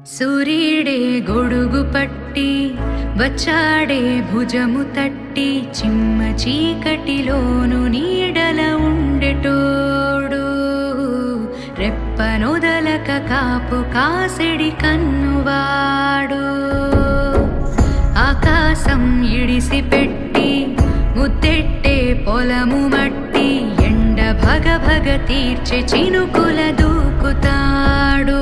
సూర్యుడే గొడుగు పట్టి వచ్చాడే భుజము తట్టి చిమ్మ చీకటిలోను నీడల ఉండెటోడు రెప్పనొదలక కాపు కాసెడి కన్నువాడు ఆకాశం ఇడిసిపెట్టి ముద్దెట్టే పొలము మట్టి ఎండ భగ భగ తీర్చే చినుకుల దూకుతాడు